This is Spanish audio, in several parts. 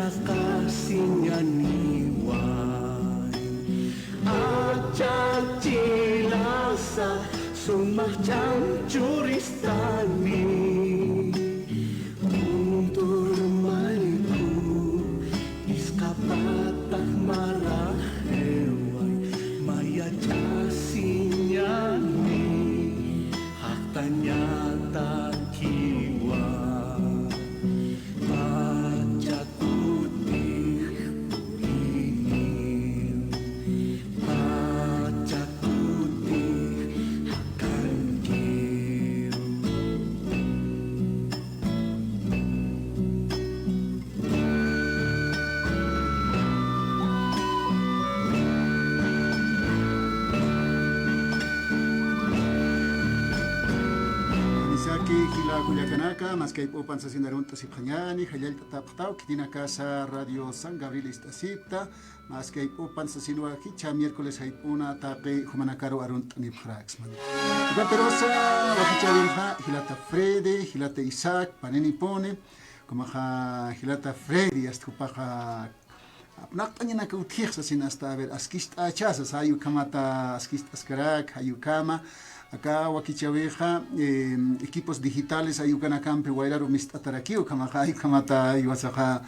nakasinyaniwan Ajak cilasa sumacang curistani Untuk maliku iskapatah marah hewan Maya jasinyani hak tanyata kiwa Baca putih pulihim Baca putih akan kiu Anisaki Kila Culiacanaka, Mascai Upan Sasinarun Tasipanyani, Hayal Tataptau, Kitina Casa Radio San Gabriel Istasita, Mascai Upan Sasinua Kicha, miércoles Haipuna, Tape, Humanacaro Arunt Nipraxman. Perosa, Wakicha Vilja, Hilata Frede, Hilata Isaac, Paneni Pone, como Hilata Fredi, Astupaja. Nakanya na kautih sa sinasta ver askist achas ayu kamata askist askarak ayukama acá wakichaveja equipos digitales ayukana campe guairaro mistatarakiu kamaja kamata yuasaja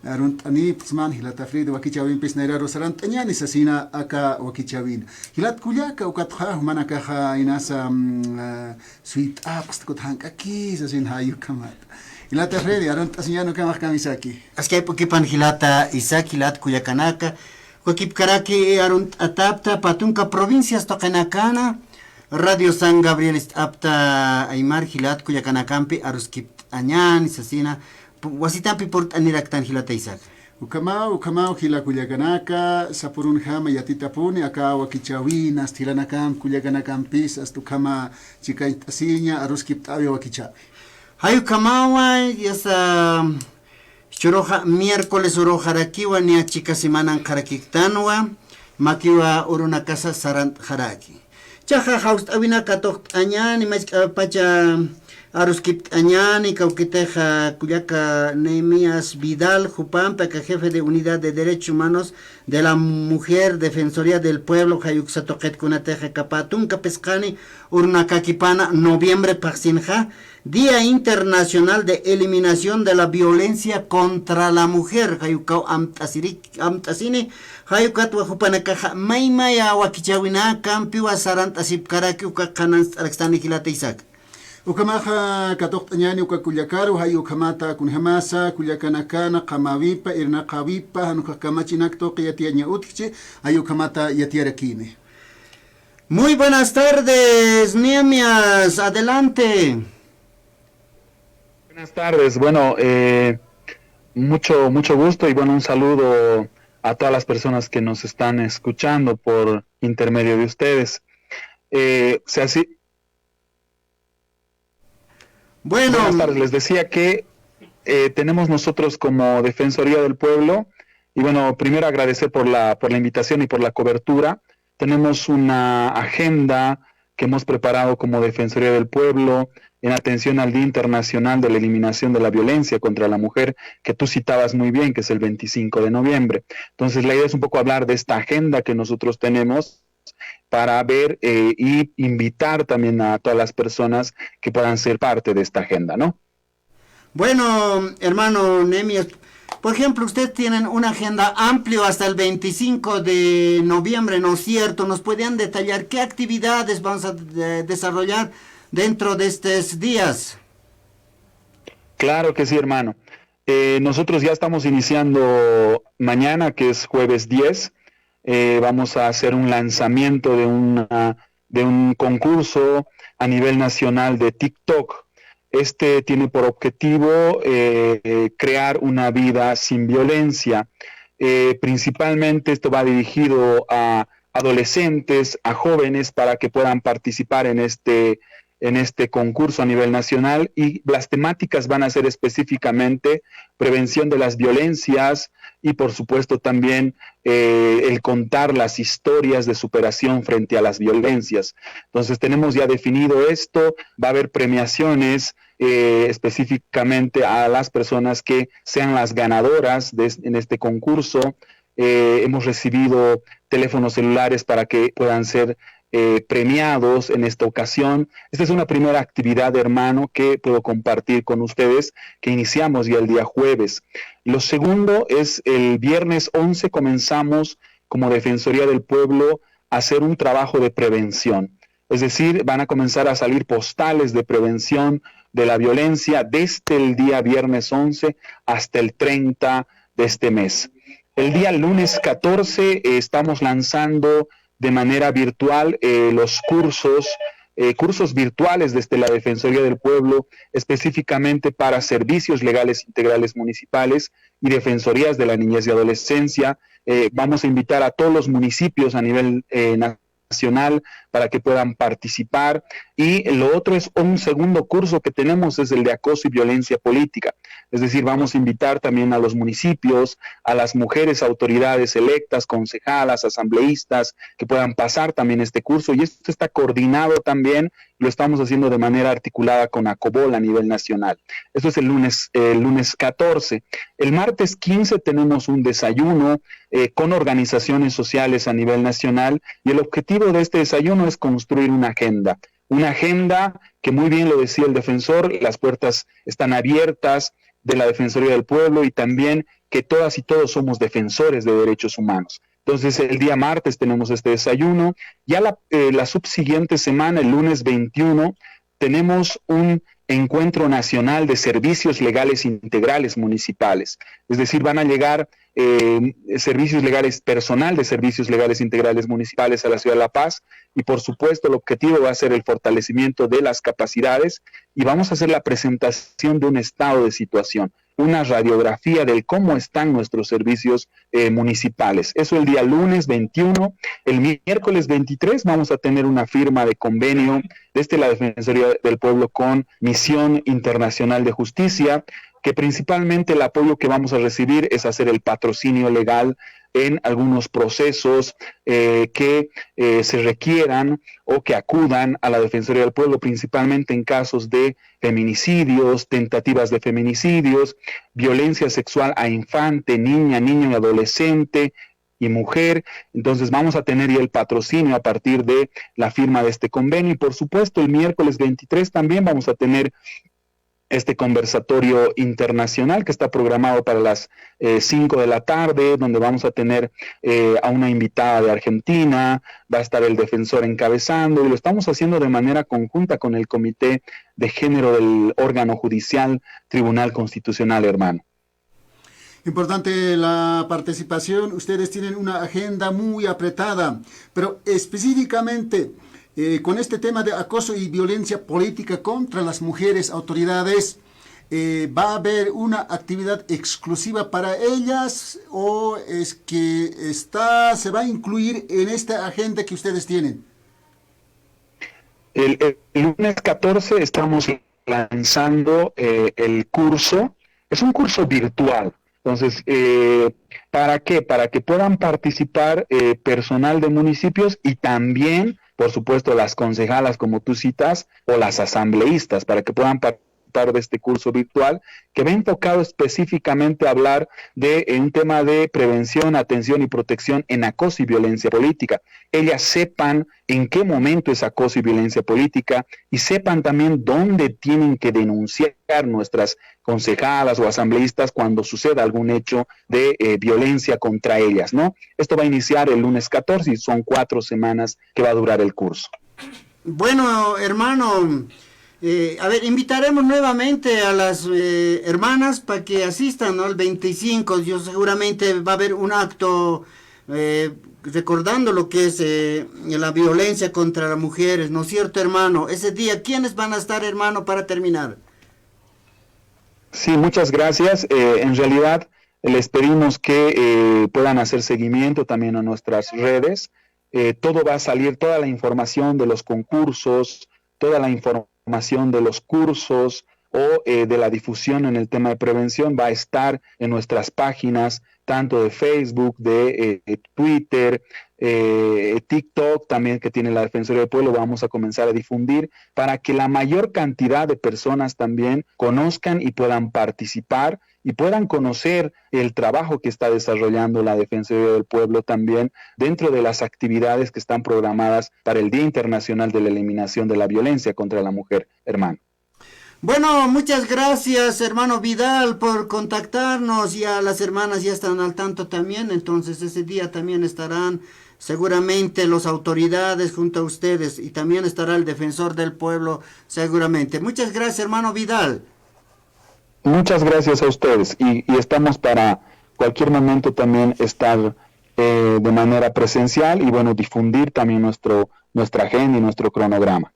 aruntani psman hilata frida wakichavin pesnairaro sarantanyani sasina acá wakichavin hilat kulyaka ukatja manakaja inasa suit apst kuthanka ki sasin ayukamata Hilata Freddy, aron tasiyano ka makamisaki. Askay pukipan hilata Isaac hilat Culiacanaka, Huakipkaraki aron atapta patunka provincias tokenakana, Radio San Gabriel apta Aymar hilat Culiacanacampi aruskip añan isasina, wasitampi port aniraktan hilata Isaac. Ukamau hila Culiacanaka, sapurun hama yatitapuni, acá wakichawin, astilanakam, Culiacanacampis, astukama chikaitasiña, aruskip tabi wakichawi. Hayu kamawa yasa choroja miércoles urojarakiwa ni achika semana karakiktanwa makiwa uruna casa sarant haraki. Chaja haust abina katok anyani mas pacha aruskip anyani kaukiteja Culiaca Nehemías Vidal Jupampa que jefe de unidad de derechos humanos de la mujer defensoría del pueblo hayuxatoket kunateja kapatun kapescani uruna kakipana noviembre paksinja Día Internacional de Eliminación de la Violencia contra la Mujer. Hayukau amtasini hayukat wajupanakaja maymaya wakichawina kampiwa sarant asipkaraki ukakanan alextani hilata Isaac. Ukamaja katoktañani ukakullakaru hayu kamata kunhamasa kullakanakana qamavipa irnaqavipa hanukakamachinak qiyatiaña utkichi hayu kamata yatiarakine. Muy buenas tardes, Nehemías, adelante. Buenas tardes, bueno, mucho gusto y bueno, un saludo a todas las personas que nos están escuchando por intermedio de ustedes. Bueno, buenas tardes, les decía que tenemos nosotros como Defensoría del Pueblo, y bueno, primero agradecer por la invitación y por la cobertura. Tenemos una agenda que hemos preparado como Defensoría del Pueblo en atención al Día Internacional de la Eliminación de la Violencia contra la Mujer, que tú citabas muy bien, que es el 25 de noviembre. Entonces, la idea es un poco hablar de esta agenda que nosotros tenemos para ver y invitar también a todas las personas que puedan ser parte de esta agenda, ¿no? Bueno, hermano Nehemías, por ejemplo, ustedes tienen una agenda amplia hasta el 25 de noviembre, ¿no es cierto? ¿Nos podrían detallar qué actividades vamos a desarrollar dentro de estos días? Claro que sí, hermano. Nosotros ya estamos iniciando mañana, que es jueves 10. Vamos a hacer un lanzamiento de un concurso a nivel nacional de TikTok. Este tiene por objetivo crear una vida sin violencia. Principalmente esto va dirigido a adolescentes, a jóvenes, para que puedan participar en este en este concurso a nivel nacional, y las temáticas van a ser específicamente prevención de las violencias y por supuesto también el contar las historias de superación frente a las violencias. Entonces tenemos ya definido esto, va a haber premiaciones específicamente a las personas que sean las ganadoras en este concurso. Hemos recibido teléfonos celulares para que puedan ser premiados en esta ocasión. Esta es una primera actividad, hermano, que puedo compartir con ustedes, que iniciamos ya el día jueves. Lo segundo es el viernes 11 comenzamos como Defensoría del Pueblo a hacer un trabajo de prevención. Es decir, van a comenzar a salir postales de prevención de la violencia desde el día viernes 11 hasta el 30 de este mes. El día lunes 14 estamos lanzando de manera virtual los cursos virtuales desde la Defensoría del Pueblo, específicamente para servicios legales integrales municipales y defensorías de la niñez y adolescencia. Vamos a invitar a todos los municipios a nivel nacional para que puedan participar. Y lo otro es un segundo curso que tenemos, es el de acoso y violencia política. Es decir, vamos a invitar también a los municipios, a las mujeres autoridades electas, concejalas, asambleístas, que puedan pasar también este curso. Y esto está coordinado también, lo estamos haciendo de manera articulada con ACOBOL a nivel nacional. Esto es el lunes 14. El martes 15 tenemos un desayuno con organizaciones sociales a nivel nacional, y el objetivo de este desayuno es construir una agenda que, muy bien lo decía el defensor, las puertas están abiertas de la Defensoría del Pueblo, y también que todas y todos somos defensores de derechos humanos. Entonces el día martes tenemos este desayuno. Ya la subsiguiente semana, el lunes 21, tenemos un encuentro nacional de servicios legales integrales municipales. Es decir, van a llegar servicios legales, personal de servicios legales integrales municipales a la Ciudad de La Paz, y por supuesto el objetivo va a ser el fortalecimiento de las capacidades, y vamos a hacer la presentación de un estado de situación, una radiografía de cómo están nuestros servicios municipales. Eso el día lunes 21. El miércoles 23 vamos a tener una firma de convenio desde la Defensoría del Pueblo con Misión Internacional de Justicia, que principalmente el apoyo que vamos a recibir es hacer el patrocinio legal en algunos procesos que se requieran o que acudan a la Defensoría del Pueblo, principalmente en casos de feminicidios, tentativas de feminicidios, violencia sexual a infante, niña, niño y adolescente y mujer. Entonces vamos a tener ya el patrocinio a partir de la firma de este convenio, y por supuesto el miércoles 23 también vamos a tener este conversatorio internacional que está programado para las 5 de la tarde, donde vamos a tener a una invitada de Argentina, va a estar el defensor encabezando, y lo estamos haciendo de manera conjunta con el Comité de Género del órgano judicial Tribunal Constitucional, hermano. Importante la participación. Ustedes tienen una agenda muy apretada, pero específicamente con este tema de acoso y violencia política contra las mujeres autoridades, ¿va a haber una actividad exclusiva para ellas, o es que se va a incluir en esta agenda que ustedes tienen? El lunes 14 estamos lanzando el curso. Es un curso virtual. Entonces, ¿para qué? Para que puedan participar personal de municipios, y también, por supuesto, las concejalas, como tú citas, o las asambleístas, para que puedan participar de este curso virtual, que va enfocado específicamente a hablar de un tema de prevención, atención y protección en acoso y violencia política. Ellas sepan en qué momento es acoso y violencia política, y sepan también dónde tienen que denunciar nuestras concejalas o asambleístas cuando suceda algún hecho de violencia contra ellas, ¿no? Esto va a iniciar el lunes 14 y son 4 semanas que va a durar el curso. Bueno, hermano, a ver, invitaremos nuevamente a las hermanas para que asistan, ¿no? El 25, yo seguramente va a haber un acto recordando lo que es la violencia contra las mujeres, ¿no es cierto, hermano? Ese día, ¿quiénes van a estar, hermano, para terminar? Sí, muchas gracias. En realidad, les pedimos que puedan hacer seguimiento también a nuestras redes. Todo va a salir, toda la información de los concursos, toda la información de los cursos o de la difusión en el tema de prevención va a estar en nuestras páginas, tanto de Facebook, de Twitter, TikTok también que tiene la Defensoría del Pueblo, vamos a comenzar a difundir para que la mayor cantidad de personas también conozcan y puedan participar y puedan conocer el trabajo que está desarrollando la Defensoría del Pueblo también dentro de las actividades que están programadas para el Día Internacional de la Eliminación de la Violencia contra la Mujer, hermano. Bueno, muchas gracias, hermano Vidal, por contactarnos. Ya las hermanas ya están al tanto también, entonces ese día también estarán seguramente las autoridades junto a ustedes y también estará el defensor del pueblo seguramente. Muchas gracias, hermano Vidal. Muchas gracias a ustedes y estamos para cualquier momento también estar de manera presencial y bueno, difundir también nuestra agenda y nuestro cronograma.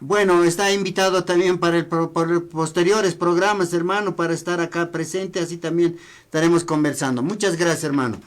Bueno, está invitado también para por posteriores programas, hermano, para estar acá presente, así también estaremos conversando. Muchas gracias, hermano.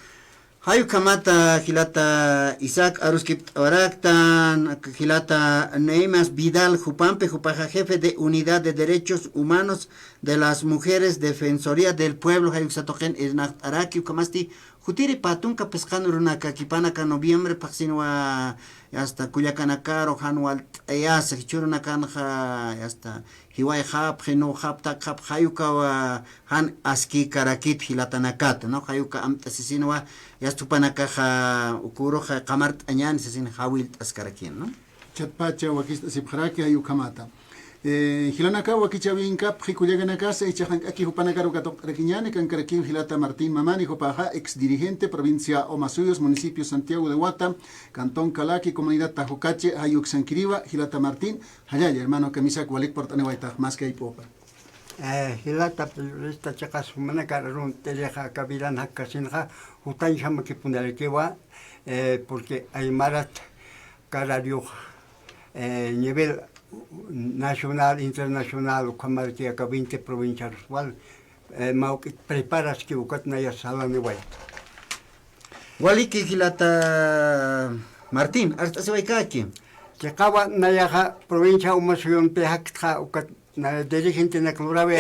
Hayu kamata Gilata Isaac Aruskip Oraktan, Gilata Neimas Vidal Jupampe, Jupaja, jefe de Unidad de Derechos Humanos de las Mujeres, Defensoría del Pueblo, Hayu Satogen Isnat Araki, Kamasti, Jutiri Patunka Pescan Runaka, Kipanaka, noviembre, Paxinua, hasta Cuyacanacaro, Hanual, Ayasa, Churunakanja, hasta Hiwai Hap, Henu Hap, Tak Hap, Hayuka, Han Aski Karakit, Hilatanakat, ¿no? Hayuka Amtasinua, Yastupanakaja, Ukuroja, Kamart Añan, Sesin Hawil Askarakin, ¿no? Chatpacha, Wakista Sipharaki, Ayukamata. Hilanaka, Wakichavinka, Hikuyaganaka, Echahan, Aki Hupanakaro Raquiñane, Cancaraquín, Hilata Martín Mamani, Jopaja, ex dirigente, provincia Omasuyos, municipio Santiago de Huata, Cantón Calaqui, comunidad Tajucache, Ayuk Sanquiriba, Hilata Martín, Hayaya, hermano Camisa, Kualik, Portanewaita, más que Ipopa. Hilata, esta chacas, Manacarun, Teleja, Kabilan, Hakasinja, Hutan Shamaki Pundarekewa, porque hay Marat, Carario, nivel nacional, internacional, como que acá 20 provincias, cual preparas que ucat na ya sala ne wai. Waliki Gilata Martín, hasta se va aquí. Que acaba na ya provincia umasion pehakta ucat na dirigente na clurabe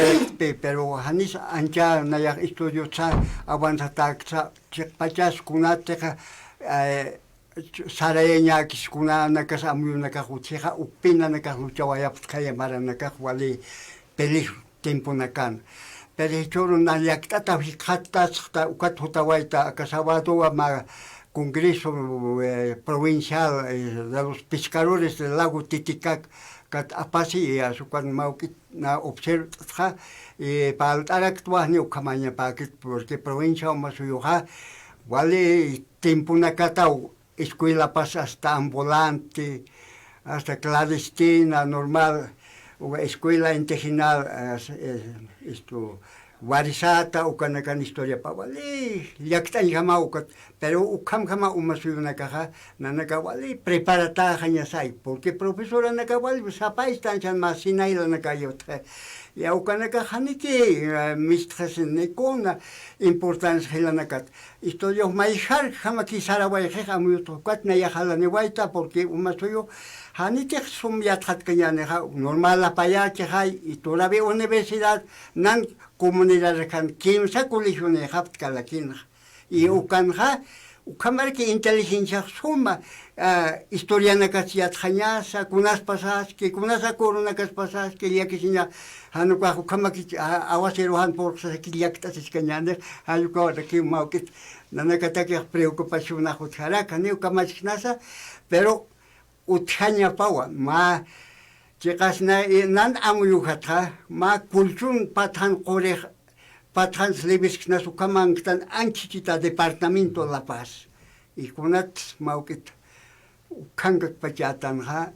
pero hanis ancha na ya estudio cha avanza taxa que pachas kunate Sarayanya kiskuna nakasamu nakahucheja upina nakahuchawaya kaya mara nakahwali pelis tiempo nakan. Pero choro na yaktata hikata sta ukatutawaita akasabado ama congreso provincial de los pescadores del lago Titicaca kat apasi ya sukan mau na observa para el actuar ni ukamanya paquet porque provincia o masuyoja wale tiempo nakatau escuela pasa hasta ambulante, hasta clandestina, normal, escuela intejinal, esto, warisata, o canacan historia pa wali, yaktan jama ukat, pero ukam jama umasuyo nakaja, nanaka wali, preparata janyasai, porque profesora nakawali, sapa istanchan más sinaila nakayota. Ya ukanaka haniki mistres nekona importancia hilanakat. Estoy maishar hamaki sarawai hamuto katna ya halane waita porque umasoyo haniti sum yathat kanyane normal la paya que hay y todavía universidad nan comunidad kan kimsa colegio haft kalakin y ukanja ukamar que inteligencia suma historia nakasiat hanyasa kunas pasas que kunas akoruna kas pasas que ya que sinya hanu ka ukamaki awasero han por sa kiliakta siskanyane halu ka que maukit nanakataki preocupación a jutara kani ukamachnasa pero uthanya pawa ma chekasna nan amuyukhata ma kulchun pathan qore pathan slebisknas ukamangtan anchichita departamento La Paz y kunat maukit ukangak pachatan ha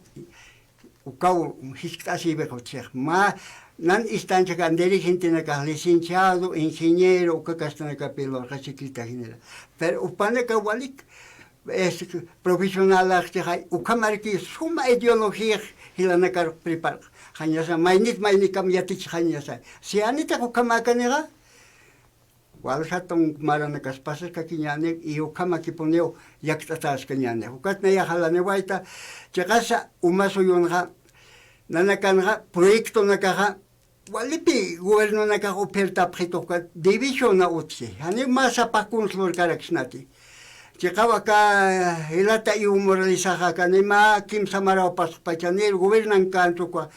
ukau hiskasi bekochek ma nan istancha canderi gente na licenciado ingeniero kakastana kapelo secretaria general pero upane ka walik es profesional artihai ukamarki suma ideología hilana kar prepar hanyasa mainit mainikam yatich hanyasa si anita ukamakaniga walhatong marana kas pasas kakinyane y ukamaki poneo yaktatas kanyane ukatna ya halane waita chegasa umaso yonga nanakanja proyecto nakaja walipi gobierno nakaja oferta pretoka división na utsi hani masa pakunslor karaksnati chikawa ka hilata iumoralizaja kanima kim samara paspachanel gobiernan kanto kwa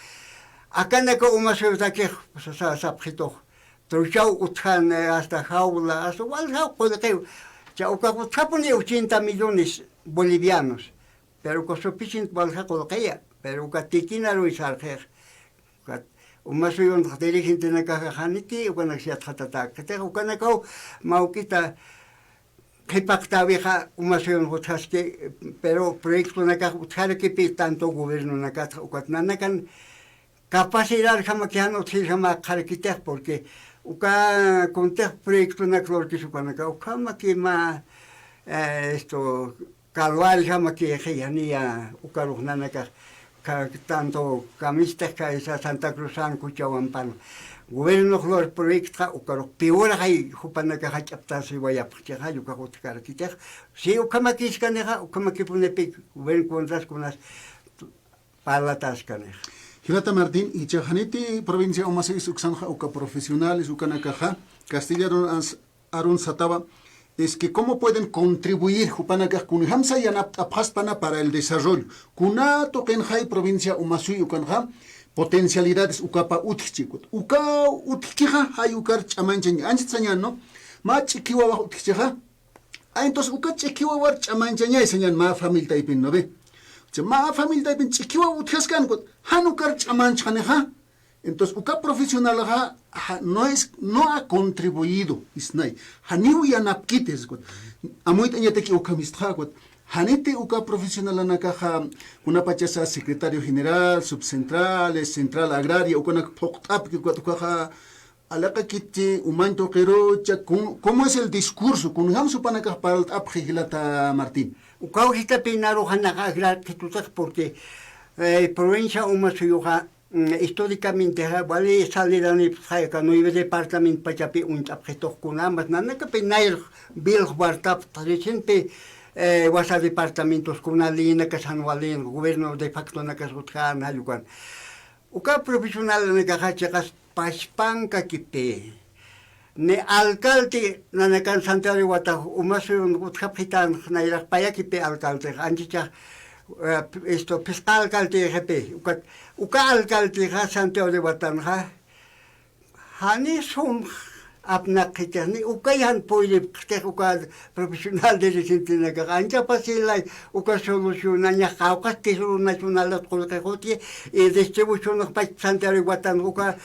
akana ka umasota que sa prito truchau utjan hasta jaula hasta walja puede ya uka utapone 80 millones bolivianos pero con suficiente walja coloquia pero uka tikina lo isarjer umasoyon dirigente na kahaniti ukana siya tatata kete ukana ka maukita Hipaktaviha umasoyon hotaske pero proyecto na ka utkare que tanto gobierno na ka ukatnana kan capacidad jamaquiano si llama carquiter porque uka conter proyecto na clor que sukanaka ukama que ma esto calvar llama que genia uka ruhnana ka tanto camistas ka esa Santa Cruzan kuchawampan gobierno clor proyecto uka peor hay jupanaka hachapta si vaya porque hay uka carquiter si ukama que iskanega ukama que pone pic gobierno contras con las palatas kanega Hilata Martín, y Chajaniti, provincia Omasei Suxanja, Uca profesionales, Ucanacaja, Castilla Arun Sataba, es que cómo pueden contribuir Jupanacaj con Hamsa y Apaspana para el desarrollo. Kuna Tokenjai, provincia Omasui Ucanja, potencialidades Ucapa Utchikut. Uca Utchija, hay Ucar Chamanchen, Anchitzañan, ¿no? Machikiwa Utchija. Ah, entonces Uca Chikiwa Chamanchen, y señan ma familia Taipin, ¿no ve? Ma familia de chiquiwa utjascan hanukar chaman chaneja entonces uka profesional no ha contribuido isnai haniu ya napkites amuit anyate ki uka mistha hanete uka profesional anaka una pachasa secretario general subcentrales central agraria ukana poktap ki uka alaka kiti umanto qero cómo es el discurso kun ham supanaka para el apjilata Martín Ukaujita pinaro hanaka agrar que tú sabes porque provincia Umasuyuja históricamente vale salir a Nipsaika no iba departamento pachapi un objeto con ambas nada que penair bil guardap reciente wasa departamentos con una línea que San Valén gobierno de facto na kasutkan halukan uka profesional na kahachakas paspanka kipe ne alcalde nanakan Santiago wata umasun utkapitan na irak payaki pe alcalde anchicha esto fiscal alcalde jepe uka alcalde ha Santiago watan ha hani sum apna kitani uka yan poile kte uka profesional de resentina ka ancha pasilai uka soluciona nya kauka tesoro nacional at kolkoti e distribution of Santiago watan uka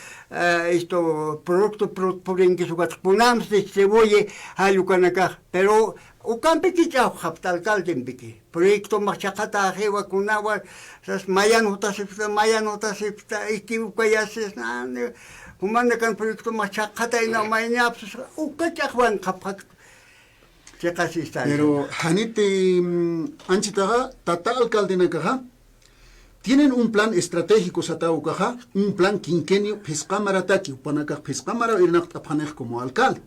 esto producto por en que su punams distribuye hayukanaka pero ukampi kicha haftal kaldembiki proyecto machakata hewa kunawa sas mayan hotasipta ikukayas na humana kan proyecto machakata ina mayap ukachakwan kapak pero hanite anchitaga tata alcalde nakaja tienen un plan estratégico Sataucaja, un plan quinquenio pescamarataki, upanaka pescamara irnak tapanej como alcalde.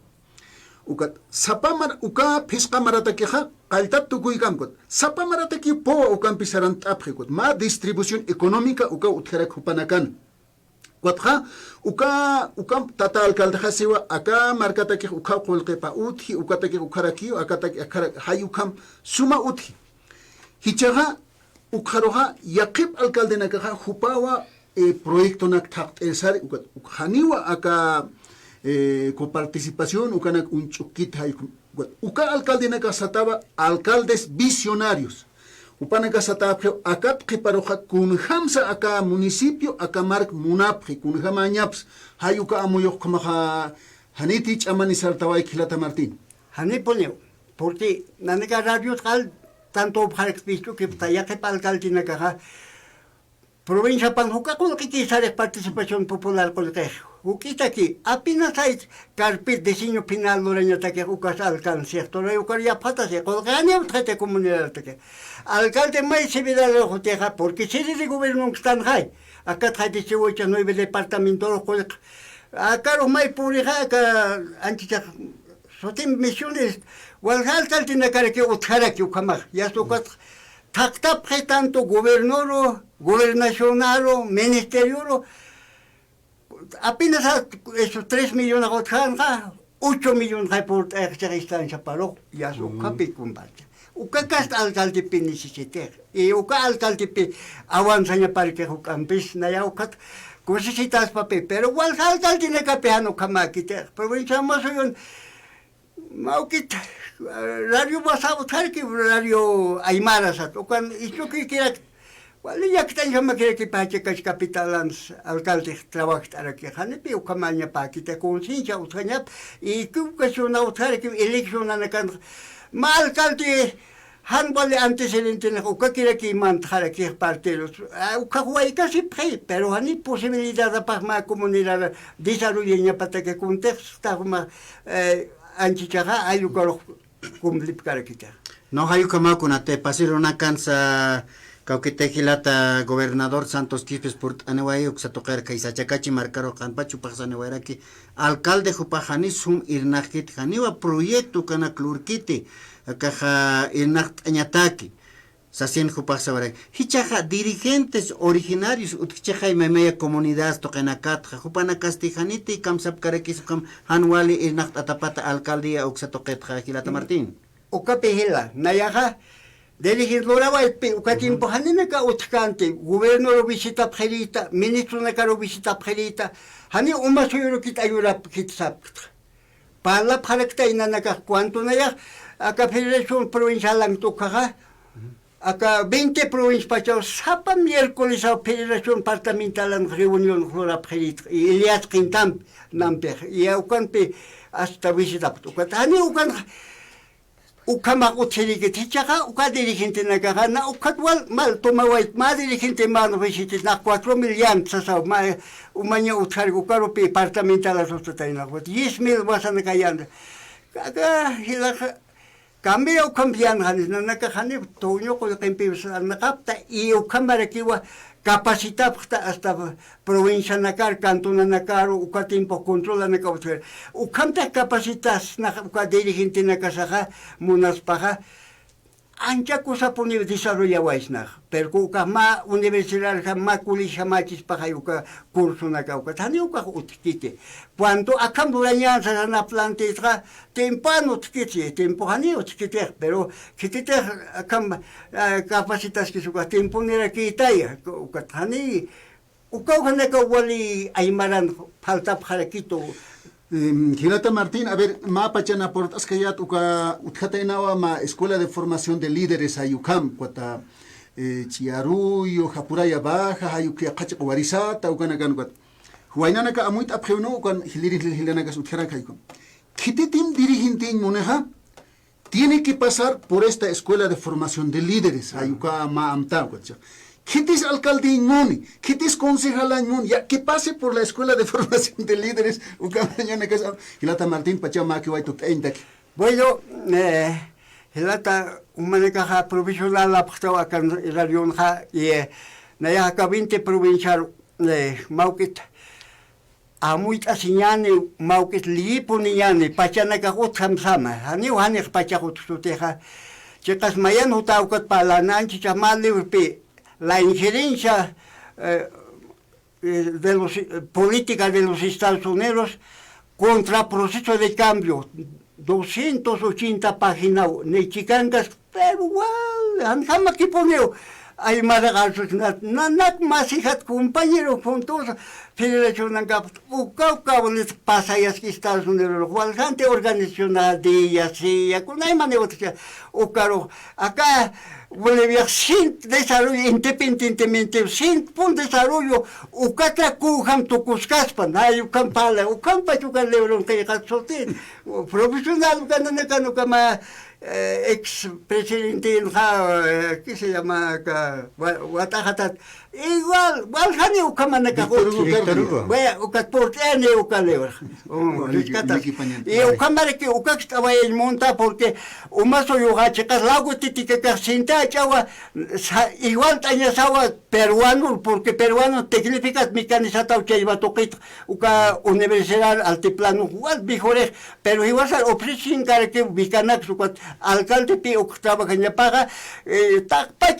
Uka sapamar uka pescamaratakeja, kaltat tukuikamkot. Sapamarataki po ukan pisarant apjekot. Ma distribución económica uka utjerak upanakan. Kuatja uka tata alcalde hasiwa aka markataki uka kolkepa uthi ukataki ukaraki akataki hayukam suma uthi. Hichaga ukharoha yaqib alcalde nakaja hupawa proyecto nak takt elsari ukhaniwa aka con participación ukanak un chukit hay uka alcalde naka sataba alcaldes visionarios upanaka sataba akat qiparoha kun hamsa aka municipio aka mark munapri kun hamañaps hay uka amoyoq kamaha haniti chamani sartawai Hilata Martín hani poneo porque nanaka radio tal tanto para visto que ya que para alcalde na caja provincia Panjuca con que quizá de participación popular con que ukita aquí apenas hay carpet diseño final loreña ta que ukas alcance esto no ukaria patas de con gane trate comunidad que alcalde mai se vida lo joteja porque si de gobierno están hay acá trae 19 departamentos con acá lo mai purija acá antes sotin misiones Walhaltal tinakare que utjara que ukamar ya su Tactapje tanto gobernoro, gobernacionaro, ministerio, apenas esos 3 millones de 8 millones de por instancia paro, ya su capi combate. Uka cast alcalde pe necesiter. Y uka alcalde pe avanzaña para que campis na ya uka necesitas papel, pero igual alcalde ne capeano camakiter. Provincia más yon maukit radio basado que radio aymara sat. Ukan isto que quiera Wala ya kita sama kira kipache kas kapitalans alcalde trabajar aquí hanepi o kamanya pa kita conciencia utanyap y que ocasiona utar que elección anakan ma alcalde hanbale antecedente na ko kira ki mantar aquí partidos o kahuay kasi pre pero hani posibilidad de para ma comunidad desarrollar para que contexto ma anchichaga ayu ko kumlip kara kita no hayu kama kunate pasir una cansa Cauquitejilata gobernador Santos Quispe Sport aneway uxatoker kaisachakachi marcaro kanpachu paxanewera ki alcalde jupajani sum irnakit janiwa proyecto kana klurkiti akaja irnakt añataki sasien jupaxawara hichaja dirigentes originarios utchaja memeya comunidad tokenakat jupana castijaniti kamsap karekis kam hanwali irnakt atapata alcaldía uxatoket jagilata Martín okapehila nayaja Legisladora va a tiempo hanina ka utkante gobierno lo visita prelita ministro na ka lo visita prelita hani uma soyoro kita ayura kitsap para parakta inana ka cuánto na ya aka federación provincial lang to ka aka 20 provincias pacho sapa miércoles a federación departamental en reunión flora prelita y Elias Quintam namper y aukanpe hasta visita to ka hani ukan ukama utsilike tichaka uka dirigente na gana ukatwal mal tomawait ma dirigente mano visite na 4 millones sasa ma umanya utkar ukaro pe departamental la sostena 10,000 wasan kayanda kaga hilaka cambio cambian hanis na kahani tonyo ko tempe na kapta y ukamara kiwa capacidad hasta provincia nakar cantona nakar uka tiempo controla na kauter ukamta capacitas na uka dirigente na kasaha munaspaha ancha cosa poni desarrolla waisna pero uka ma universidad ma kulisha machis paha uka curso na kauka tani uka utkite cuando akam duranya na plante tra tempano utkite tempo hani utkite pero kitite akam capacitas que suka tempo nera kitaya uka tani uka hana ka wali aymaran falta parakito Gilata Martín, a ver, mapa chana por askayat uka utkatainawa ma escuela de formación de líderes ayukam kwata chiaruyo japuraya baja ayuki qachiq warisata ukana kan kwat huainana ka amuit apkheuno ukan hilana ka utkara kaikom kititim dirigente moneja tiene que pasar por esta escuela de formación de líderes ayuka ma amta kwat ¿Quitis alcalde inmuni? ¿Quitis concejal inmuni? Ya que pase por la escuela de formación de líderes. Hilata Martín Pachama que va a Bueno, Hilata umaneka provisional la pastaba kan radion ha y naya ka 20 provincial maukit amuit asinyane maukit lipuniane pachana ka utam sama. Hani hani pachakut tuteha. Chicas mayan utaukat palanan chichamali pe la injerencia de los política de los Estados Unidos contra proceso de cambio 280 páginas nechicangas pero igual jamás que poneo hay maragallos nanak más hijas compañeros juntos federación angap ucau les pasa ya que Estados Unidos bastante organización de ellas y con hay manera o caro acá Bolivia sin desarrollo independientemente sin un desarrollo ukatra kuham to kuskaspan hay ukampala ukampa chukan leuron que katsotin profesional ganana kama ex presidente ¿qué se llama Watahatat igual hani ukamana ka vaya ukatportene ukaleur y ukamara que ukakstaba el monta porque umaso yoga checas lago titika sinta chawa igual tanya sawa peruano, porque peruano significa mecanizado que iba a tocar una universidad altiplano, igual mejores, pero igual al ofrecen que Vicanac, su alcalde pi octava que le paga,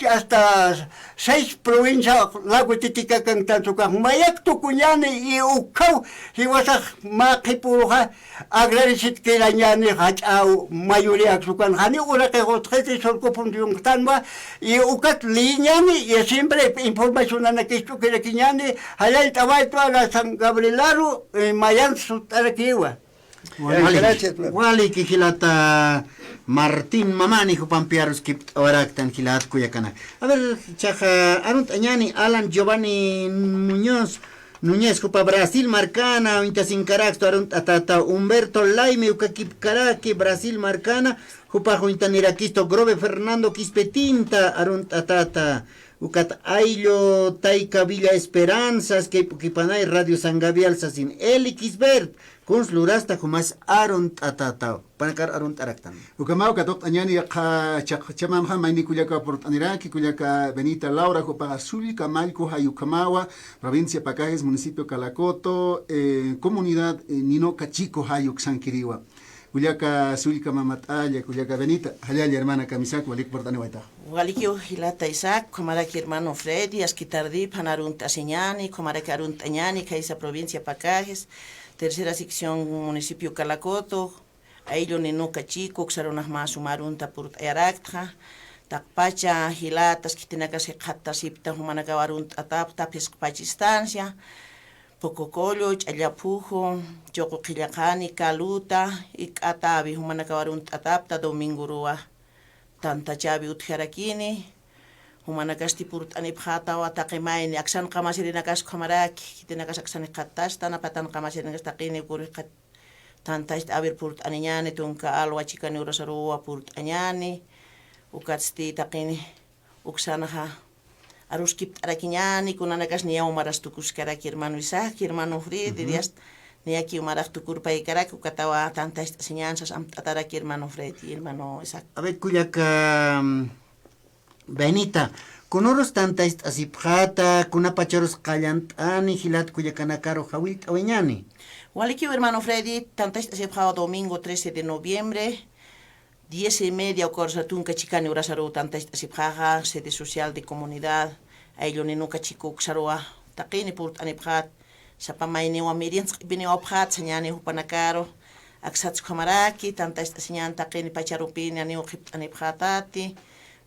hasta 6 provincias, lago titica cantan su caja, mayak tu cuñane y ucau, igual a maquipuja, agradecid que la ñane hachau mayoría su can, hani ura que hotrete sol copundium tanba, y ucat liñane y siempre información en esto que le quiñane, halal tabay toda la San Gabrielaro, mayan su taraquiwa. Gracias. Wali kikilata Martín Mamani Jupampiarus Kip Oraktan Kilat Kuyakana. A ver, chaja, Arunt Añani, Alan Giovanni Núñez Jupa Brasil Marcana, Intasin Carax, Arunt Atata, Humberto Laime, Ukakip Caraki, Brasil Marcana, Jupa Juintaniraquisto, Grove Fernando Quispetinta, Arunt Atata. Ucat Ailo, Taika Villa Esperanzas, que Kipanay Radio Sangavial Sasin, Eli Kisbert, Kunslurasta, Jumas Aron Tatata, Panakar Aron Taraktan. Ukamau katok anyani chamam ha maini kuliaka portaniraki kuliaka Benita Laura Copa Azul Camalco Hayukamawa provincia Pacajes municipio Calacoto comunidad Nino Cachico Hayuk Sankiriwa kuliaka Azul Mamataya kuliaka Benita Hayali hermana Kamisak walik portaniwaita Walikio Hilata Isaac, Comaraki hermano Freddy, Asquitardi, Panarunta Señani, Comaraki Aruntañani, Caisa provincia Pacajes, tercera sección municipio Calacoto, Ailo Nenuca Chico, Xaronas más Sumarunta Purt Earacta, Takpacha, Hilatas, Kitinakas Hatasipta, Humanakawarunta Atap, Tapis Pachistancia, Pococollo, Ayapujo, Choco Quillacani, Caluta, Ikatabi, Humanakawarunta Atapta, Domingo Rua. Tanta chavi utjarakini, humanakasti purt anipjata o ataqimaini, aksan qamasirinakas qamaraki, kitinakas aksan iqattas, tanapatan qamasirinakas taqini kuriqat, tanta abir purt aniñani, tunka alwa chikani urasaruwa purt añani, ukatsti taqini, uksanaha, aruskipt arakiñani, kunanakas niya umarastukuskaraki hermano Isaac, hermano Fred, dirías, ni aquí umarach tu curpa y caracu catawa tantas enseñanzas ataraki hermano Fred y hermano Isaac. A ver, Kuyaka Benita, con oros tantas asipjata, con apachoros callantani, gilat Kuyakanakaro Hawit Aweñani. Waliki hermano Freddy, tantas asipjao domingo 13 de noviembre, 10:30 o corsatun cachicani urasaru tantas asipjaja, sede social de comunidad, ailonenu cachico xaroa, taqini purt anipjat. Sa pamaini wa mirians bini ophat senyani hupanakaro aksats kamaraki tanta esta senyan taqini pacharupini ani uqip ani phatati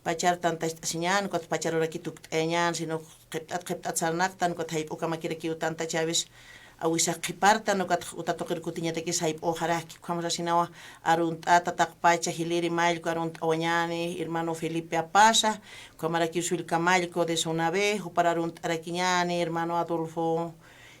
pachar tanta esta senyan kot pacharoraki tuk enyan sino qiptat sarnaqtan kot hayp ukamakiraki tanta chavis awisa qipartan kot utatoqir kutinya teki sayp ojaraki kamasa sinawa arunt atataqpacha hiliri mailko arunt awanyani hermano Felipe Apasa kamaraki sul kamalko de Sonabe hupararunt arakiñani hermano Adolfo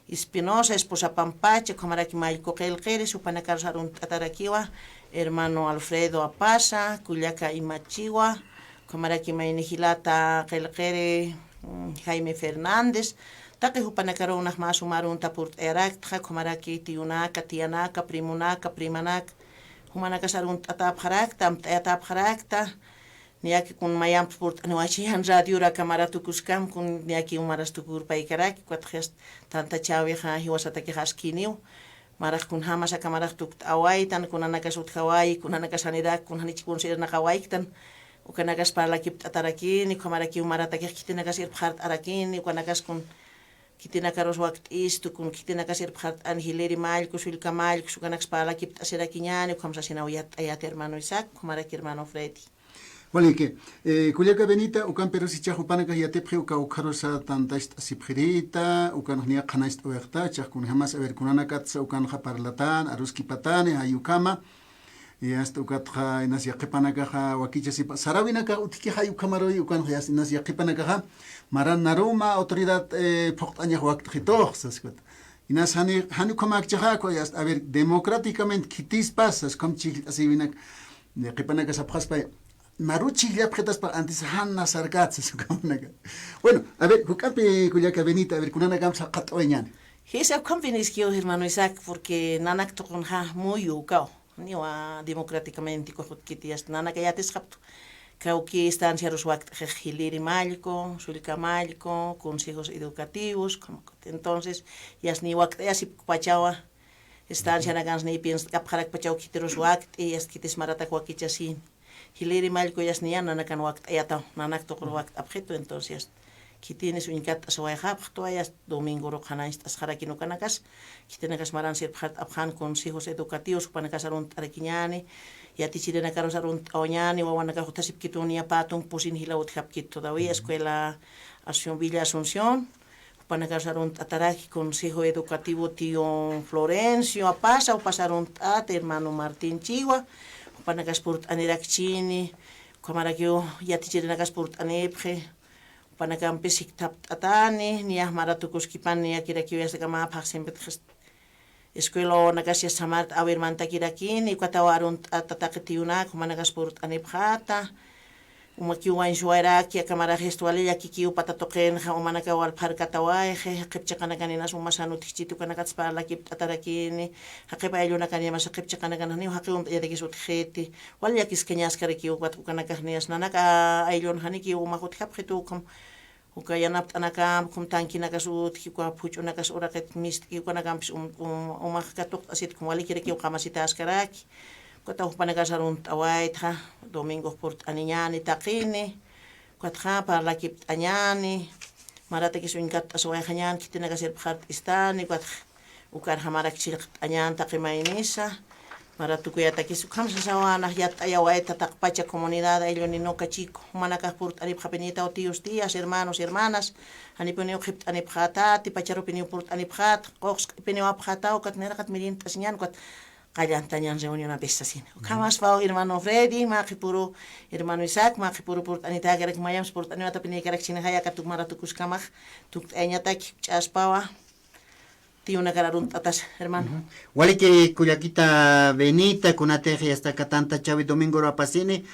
Espinosa, esposa Pampache, Comaraki Maiko Kelkere, Supanakar Sarun Tatarakiwa, hermano Alfredo Apasa, Culiaca Imachiwa, Comaraki Mainihilata Kelkere, Jaime Fernández, Take Hupanakaro unas más sumarun Tapurt Erakta, Comaraki Tiunaka, Tianaka, Primunaka, Primanak, Humanaka Sarun Tatap Harakta, Tatap Harakta, Niaki kun mayam purt anuachihan radio ra kamaratu kuskam kun niaki umaras tukur paikaraki kwat gest tanta chawi ha hiwasata ki haskiniu marak kun hamasa kamarak tuk awai tan kun anakas ut hawai kun anakas anidak kun hanich kun sir na hawai tan ukanakas para kip ataraki ni kamaraki umarata ki kitinakas ir bhart araki ni ukanakas kun kitinakaros wakt istu kun kitinakas ir bhart an hileri mal kusul kamal kusukanakas para kip asirakinyani kamsa sinawiyat ayat hermano Isaac kamaraki hermano Freddy. Vale, que Culiaca Benita, ukan pero si chajupanaka ya tepre uka ukarosa tantast asipjerita, ukan hnia kanast oerta, chakun jamás a ver kunanakat ukan japarlatan, aruski patane, ayukama, y hasta ukatja inas yaqipanaka wakicha sipa. Sarawinaka utiki hayukamaroi ukan hayas inas yaqipanaka maran naruma autoridad poqtanya waqtjito, sasquat. Inas hanu kamak chahako yast a ver democráticamente kitis pasas comme chil asivinak yaqipanaka sapkhaspa Maruchi ya pretas para antes Hanna Sargats su camanaga. Bueno, a ver, Jucapi Culiaca Benita, a ver, con una gamsa catoñan. Hisa convenis que hermano Isaac porque nanak to con ha muy ukao. Ni wa democráticamente ko kitias nanak ya tes capto. Cauqui estancia Roswak Hiliri Malco, Sulika Malco, consejos educativos, entonces, Yasni Wak, Yasip Pachawa, estancia Nagans Nipiens, Kapharak Pachau Kiteros Wak, y Yaskitis Marata Wakichasin. Hiliri Malco Yasniana Nakan Wak, Ayata, Nanak Tokorwak Abjeto, entonces. Que tienes un cat aswayhab, toayas domingo rojanais asharakino kanakas, que tenegas maran ser abhan consejos educativos para casarun araquiñani, y a ti chirena caros arunt oñani, o wanaka jotasip kitunia patung, pusin hilaut hapkit todavía, escuela Asunción Villa Asunción, para casarun ataraki consejo educativo tío Florencio, a pasa, o pasaron a hermano Martín Chihuahua, para casport anirakchini, camaragio, y a ti chirena casport anepje, Panakampis atani, ni maratukus kipan ni akira kiwes kama paksim escuela nagasia samart awir manta kirakin ni kwatawarun tataketiuna kumanagas purt anipkhata umakiwan shuara ki kamara gestuale ya kikiu patatoken ha umanaka wal parkatawai he qipchakana kanina sumasanu tichitu kanakats parla kip atarakini haqiba ayuna kanina mas qipchakana kanani haqium yadiki sut kheti wal yakis kenyas kariki wat kanaka nias nanaka ayun haniki umakut khapkhitu Ukayana anakam kum tanki nakasut kikwa pucho nakas oraket mist kikwa nakampis umakatok asit kumwali kira kiyo kamasita askaraki kota upanakasarun awaitha domingo port aniñani takini kwatha parla kip anyani marata kisuinkat asway hanyan kitinakasir bhart istani kwat ukar hamarak chilq anyan taqimainisa Maratukuya kisu kamsa sawana yat ayawaita takpacha comunidad ayoninoka chico manaka purt anip hapenita o tíos tías hermanos hermanas anipenio khipt anip khata ti pacharo penio purt anip khat qox penio ap khata o katnera kat mirin tasnyan kat kallan tanyan reunión a besasin kamas fao hermano Freddy ma khipuro hermano Isaac ma khipuro purt anita gerek mayam purt anita penio gerek china haya katuk maratukus kamach tuk enyata chaspawa Tío una cararun tatas, hermano. Wali que Cuyaquita Benita, Cunateje, hasta Catanta Chavi Domingo Rapacini,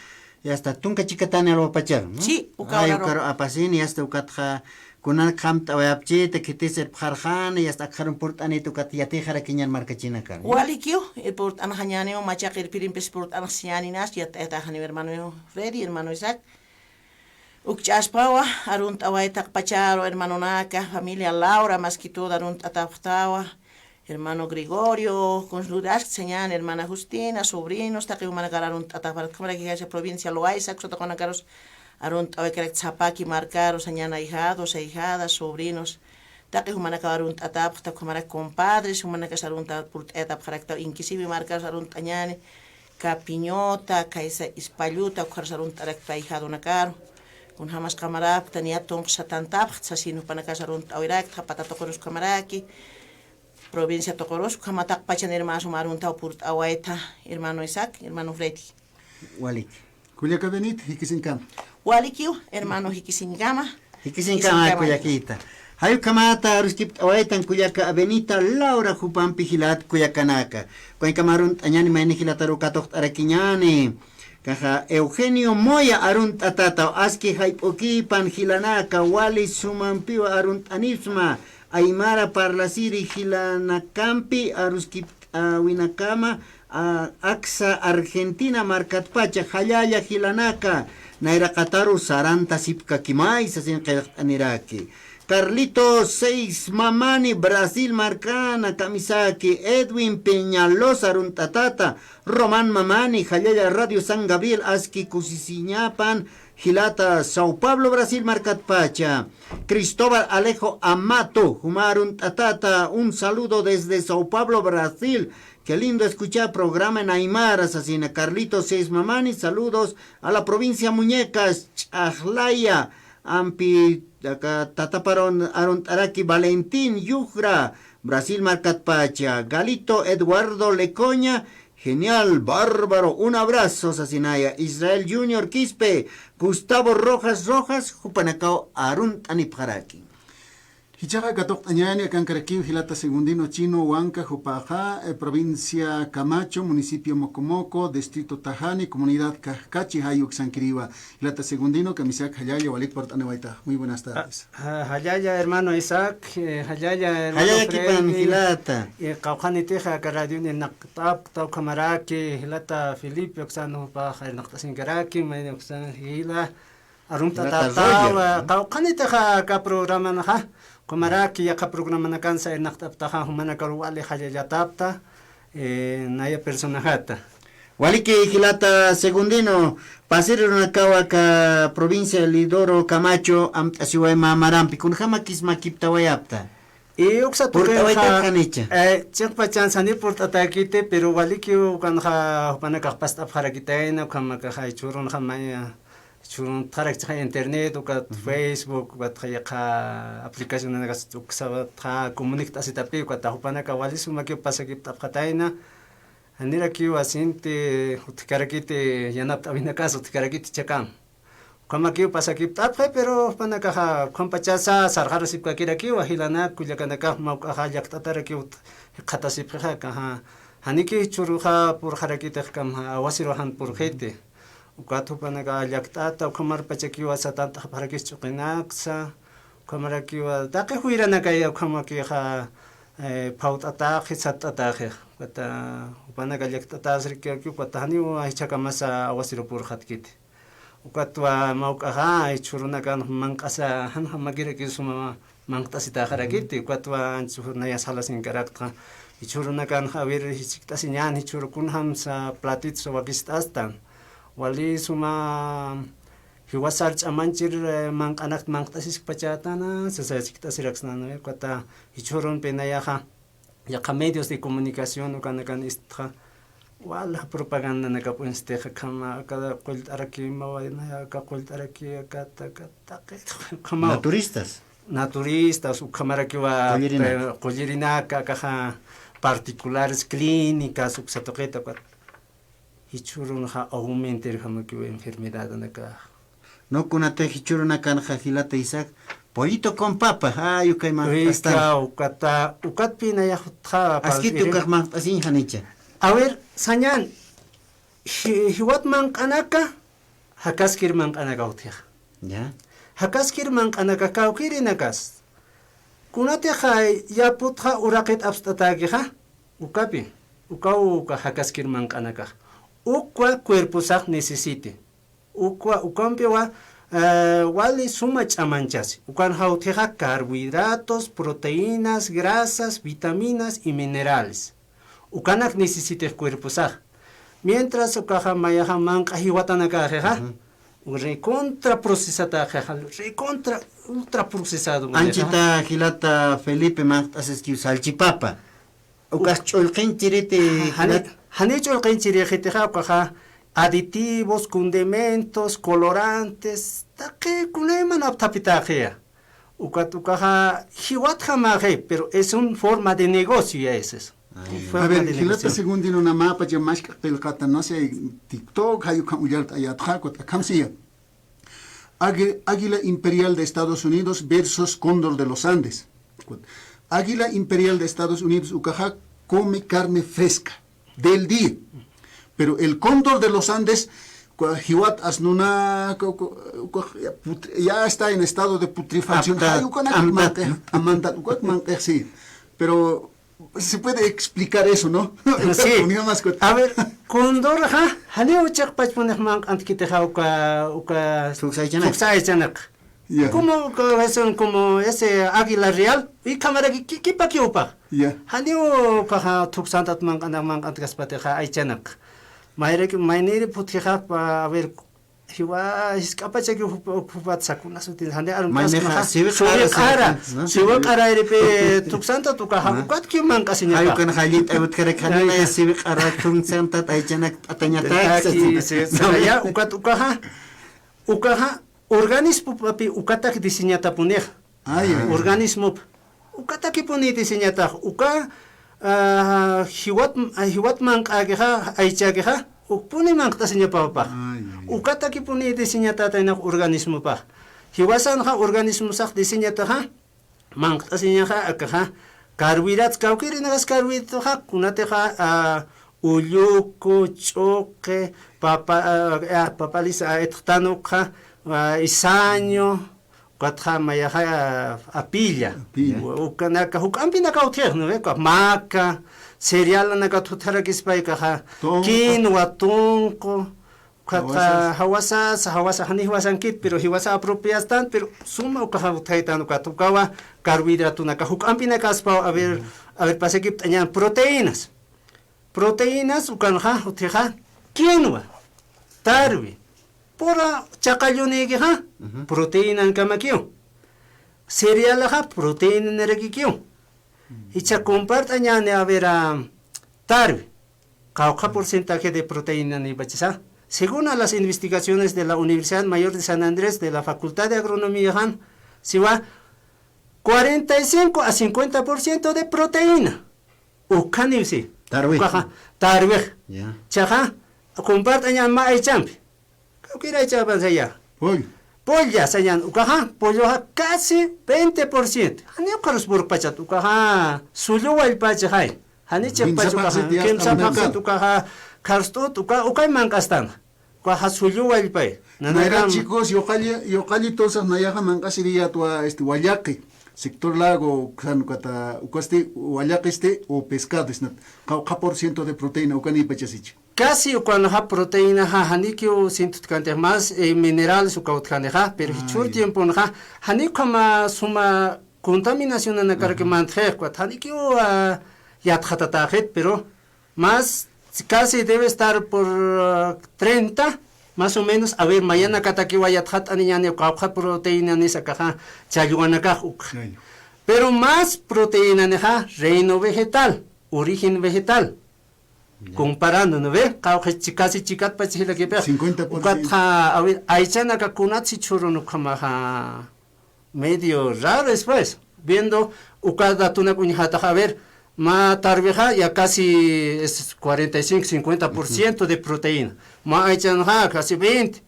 y hasta Tunca Chicatane al Opachar. Sí, Ucaro Apacini, hasta Ucatja, Kunan Kamta Wapchete, que te ser Parjan, y hasta Karun Portani, Tucatiate, Jaraquiñan Marcachina. Wali Kio, el Port Anjanio, Machak, el Pirimpes Port Ansianinas, y Atajan, hermano Freddy, hermano Isaac. Ukchaspawa, arunt awaitak pacharo, hermano Naka, familia Laura, más que todo arunt ataptawa, hermano Gregorio, consludas, señan, hermana Justina, sobrinos, ta que humana arunt ataparat, como que esa provincia lo hay, saxo con caros, arunt awakerek zapaki marcaros, señan ahijados, ahijadas, sobrinos, ta que humana arunt atapta, como compadres, humana que arunt purt etap carácter, inclusive marcaros arunt añane, capiñota, caisa ispaluta, caros arunt arakta ahijado nakaro. Kun hamas kamarap tania tong satantap sasino panakasarun awirak tapata tokoros kamaraki provincia tokoros kamatak pachan hermano sumarun tau purt awaita hermano Isaac hermano Freddy Walik Cuyaca Benit, Hikisinkam. Walikiu hermano Hikisinkama Cuyaquita Hayu kamata ruskip awaitan Cuyaca Benita Laura Jupan Pigilat Cuyacanaka Cuyan camarun añani maini hilataru katok araquiñani Caja Eugenio Moya arunt atata aski haipoki pangilanaka wali sumampiwa arunt anisma aymara parlasiri hilanacampi aruski winakama aksa Argentina markatpacha hayaya hilanaka naira kataru saranta sipka kimay sasin aniraki Carlito 6 Mamani Brasil Marcana Kamisaki Edwin Peñalosa Runtatata Román Mamani Jalaya Radio San Gabriel Aski Cusisiñapan Gilata Sao Paulo Brasil Marcatpacha Cristóbal Alejo Amato Humarun Tatata un saludo desde Sao Paulo Brasil. Qué lindo escuchar programa en Aymara, asesina Carlito 6 Mamani, saludos a la provincia Muñecas, Chahlaya, Ampi, Tataparon, Araki, Valentín, Yujra, Brasil Marcatpacha, Galito, Eduardo Lecoña, genial, bárbaro, un abrazo, Sasinaya, Israel Junior Quispe, Gustavo Rojas, Jupanacao, Arunt Anipharaki. Hichaga Katok Añani, Acancarquío, Gilata Segundino, Chino, Huanca, Jopajá, provincia Camacho, municipio Mocomoco, distrito Tajani, comunidad Cachi, Hayuk, Sanquiriba. Gilata Segundino, Camisac, Hayaya, Walik Portanewaita. Muy buenas tardes. Hayaya, hermano Isaac, Hayaya, hermano Hayaya kipan Freddy, Gilata. Kauhani Teja, Caradion, Naktap, Tau Kamaraki, Hilata Felipe, Oxano Paja, Naktasingaraki, Mayoxan Hila, Arumta Hilata Tatawa, Roger, Kauhani Teja, Caprograma Naha. Kumaraki yaka programa na kansa naktaptaha humana karuwali hayayatapta naya personajata. Waliki Gilata Segundino, pasir una ka provincia Lidoro Camacho, asiwema Marampi, kun hamakis makipta wayapta. Uksa Purtawaita kanicha. Chakpa chansani purtatakite, pero waliki ukanha humana pasta parakitaina, kamaka churun hamaya. Churun tarak internet ukat Facebook ukat ka aplikasyon na nagasuk sa komunikta si tapi ukat hupana ka wali sumaki pasakip tapkataina hanira ki wasinte utikarakite yanap tawina kas utikarakite chakam kamaki pasakip tapre pero panaka kompachasa sarhara sipka kiraki wahilana kulyakana ka mauka hajak tataraki ut khatasip ka haniki churuha pur harakite kam awasirohan pur khete Ukatu panaga yaktata ukamar pachakiwa satanta parakis chukinaksa kamarakiwa dake huira nakaya ukamaki ha pautata hisatata kata upanaga yaktata srikaki patani wa hichakamasa awasiro pur khatkit ukatwa maukaha ichurunakan mankasa han hamagire kisuma manktasita harakiti ukatwa anchurna yasalasin karakta ichurunakan hawir hichiktasiñan ichurukunham sa platit sawakistastan Wali suma hiwasar chamanchir mankanak manktasis pachatana sasachikta siraksnana kata hichurun penayaha yaka medios de comunicación ukanakan istra wala propaganda nakapunsteja kama kada kultaraki mawayna ka kultaraki kata kama naturistas ukamaraki wa collirina kaha particulares clínicas uksatoqueta Hichurun ha aumenter hamakiwa enfermedad naka. No kunate hichurun akan Gilata Isaac. Pollito con papa, yukay Uika ukata ukat pina ya hutha. Aski tukak mang asin hanicha. A ver, sanyan hiwat mang anaka hakaskir mang anaka utia. Ya. Hakaskir mang anaka kaukiri nakas. Kunate hay ya putha urakit abstatagi ha. Ukapi. Ukau ka hakaskir mang anaka. Ukwa cuerpo sak necesite. Ukampewa wali suma chamanchas. Ukan hauteja carbohidratos, proteínas, grasas, vitaminas y minerales. Ukanak necesite cuerpo sak. Mientras ukaja mayaja manka hiwatanaka reja. Recontra procesada recontra ultra procesado. Anchita Gilata Felipe Martas que salchipapa. Ukas cholqin chirite Han hecho el que aditivos, condimentos, colorantes, taque kuneman aptapitaje. Ukatukaha hiwat jamaje, pero es una forma de negocio ya es. A ver, Gilata Segundino una mapa ya más que el kata no sé TikTok hayu kam uyalt ayatja kota kamsia. Águila imperial de Estados Unidos versus cóndor de los Andes. Águila imperial de Estados Unidos ukaha come carne fresca del día. Pero el cóndor de los Andes, ya está en estado de putrefacción. Sí. Pero se puede explicar eso, ¿no? Sí. A ver, cóndor, haleo chak pachponek man antkiteja uka suksaichanak. Como ese águila real, y cámara que pa que opa. Hanio kaha tuksantat man antgaspateja aichanak. Maire putija pa ver hiwa escapa que ocupat sakuna sutil hande al siwa cara repe tuksanta tukaha ukat que man kasinya. Ayo kan halit ayut kerek hanina ya siwa cara tuksantat aichanak atanya tak. Ya ukat ukaha organismo papi ukatak diseñata punej. Organismo ukatak puni diseñata uka hiwat man ageha aichageha ukpuni man tasinya papa. Ukatak puni diseñata taina organismo pa. Hiwasan ha organismo sak diseñata ha manqt'asiñaqa akaqa karwirat kawkirinagas karwitaqa kunateqa ulluku ch'uqi papalis etqtanuqa isaño katqa mayaqa apilla ukanaka huk'ampinaka uthiq no ve maca cereal naka tutharak'ispaykaqa quinoa tunqu hawasa hani hiwasankit pero hiwasa apropiastan pero suma ukaha uthaitanu katukawa carbohidrato naka huk'ampinaka aspa a ver pasekip tañan proteínas ukanqa uthiqa quinoa tarwi pura chaqallunikiqa proteína kamakiyo cerealaqa proteína narakikiyo icha compartañane a ver tarwi qawqa porcentaje de proteína ni bachisa. Según a las investigaciones de la Universidad Mayor de San Andrés de la Facultad de Agronomía, se va 45 a 50% de proteína. Ukanivsi. Tarwi. Tarwi. Ya. Chaja, compartan ma ay champi. Kira chapan saya. Pollo. Pollo sayan. Ukaha, pollo casi 20%. Hani ukarus buruk pachat. Ukaha, suluwal pachay. Hani cepat ukaha. Kimsa paksa ukaha. Karsto ukay mankastan kwa hasulyu walpay Naira chicos yoqalli tosas nayaqa manqasiria tua wallaqi sector lago kan kata ukaste wallaqiste o pescado isnat qa % de proteína ukani pachasichi casi cuando ha proteína ha hanikio sintut kante más minerales ukaut kante ha pero hichur tiempo ha hanikama suma contaminación na karke manthe kwa hanikio yat khatata pero más casi debe estar por 30, más o menos. A ver, mañana kataki wayathat aniñane kawha proteína ni sakaja chayuanaka. Pero más proteína neja reino vegetal, origen vegetal. Comparando, ¿no ve? Casi chicat pachila que pe. 50%. A ver, aichana kakunat si churro no kamaja medio raro después. Viendo ukada tuna kuñhata a ver. Ma tarveja ya casi es 45-50% de proteína. Ma aychanha casi 20.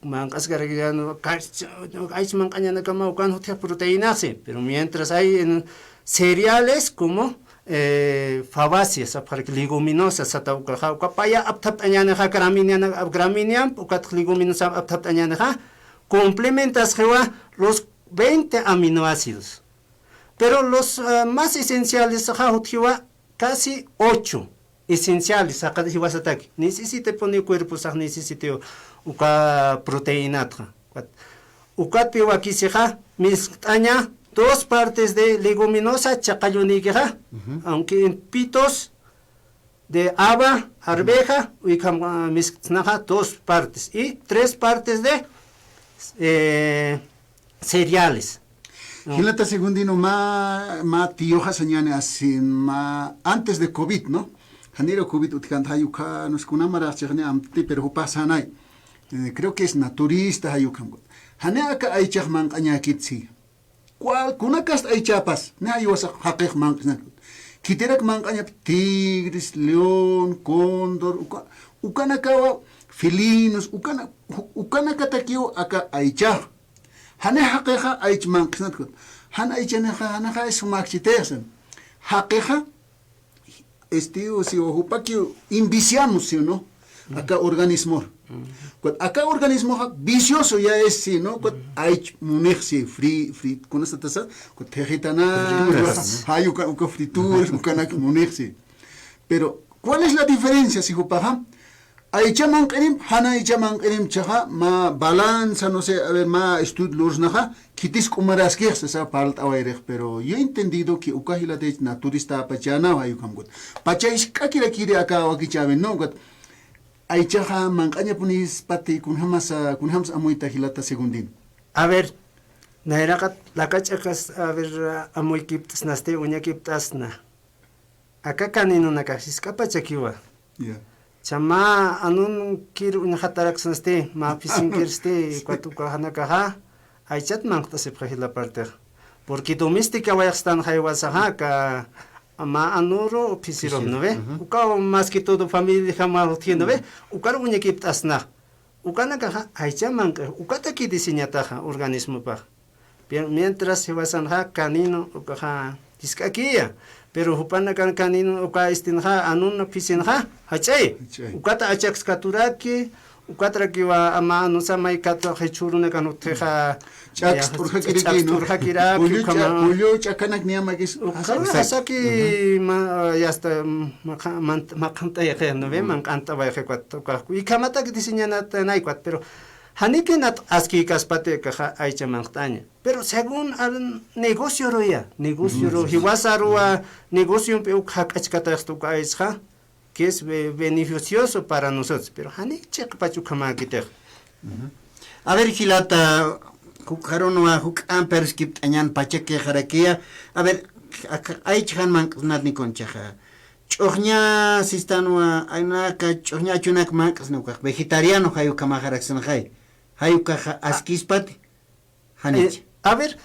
Man casgaragano aychman cañana kama ukan hotia proteína sí, pero mientras hay en cereales como fabáceas, leguminosas, papaya aptap añana gramínea, ukat leguminosas aptap añana complementas los 20 aminoácidos. Pero los más esenciales, casi 8 esenciales, necesita poner cuerpo, necesita proteína. Ukat piwa aquí se mistaña 2 partes de leguminosa, chacayoniga, aunque en pitos de haba, arveja, mistaña 2 partes y 3 partes de cereales. Hilata segundino ma tioja sañane asin antes de COVID, ¿no? Janero COVID utkant hayuka nos kunamara chane amti pero pasanay. Creo que es naturista hayukam. Hanaka aichah man qañakitsi. Cual kunakas aichapas, na ayuasa haqiq man qna. Kiterak man qañap tigris, león, cóndor, ukanakawa felinos, ukanaka takio aka aichah. Hane haqiqa aich manqisnatkut. Han aichanaqa hanaqa sumaxitesan. Haqiqa si ohupaki inviciamos, ¿sí o no? Acá organismo. Acá organismo vicioso ya es, ¿sí, no? Aich munexi free con esta taza, tejitana, hay uka frituras, ukanak munexi. Pero ¿cuál es la diferencia si hupaha? Aichaman kerim, hana aichaman kerim chaha, ma balanza, no sé, a ver, ma estud los naha, kitis kumaras que se sa palt awairech, pero yo he entendido que ukahila de naturista pachana wa yukam gut. Pachais kakira kiri aka wakichaven no gut. Aichaha manqaña punis pati kunhams amuita hilata segundin. A ver, nairakat lakachakas a ver amuy kiptas naste uña kiptas na. Acá kanino nakasis kapachakiwa. Yeah. Chama anun kir uña hatarak naste ma pisinkirste kwatuka hanakaha aichat mangtas ipkhila parter. Porque doméstica wayastan haywasaha ka ama anuro pisiro no ve. Uka más que todo familia jamás tiene ve. Uka uña kiptas na. Ukanaka aichamanka ukata ki diseñataja organismo pa. Pero mientras se vasan ha canino ukaha iskakia. Pero hupana kan canino uka istinha anuna pisinha hachay. Ukata achaks katuraki ukatra kiwa ama nusamay kato hechurune kan utha Chaks turha kiriki, Julio chakanak niya magis. Asaki yasta makanta yake no ve mankanta ba yake kwat y kamata que diseñana tanay kwat pero haniki nat aski kaspate ka aicha mangtaña pero según al negocio roya negocio ro hiwasarua negocio pe ukachkata esto ka isha que es beneficioso para nosotros pero hanik chek pachu kama kite A ver, Gilata, Jucaronua, Jucan Perskip, Añan Pacheque, Jaraquia. A ver, hay chan man ni conchaja. Choña Sistanua, Ainaka, Choña Chunak Max, no, vegetariano, Hayuka Maharaxanjay. Hayuka Askispat, Hanich. A ver,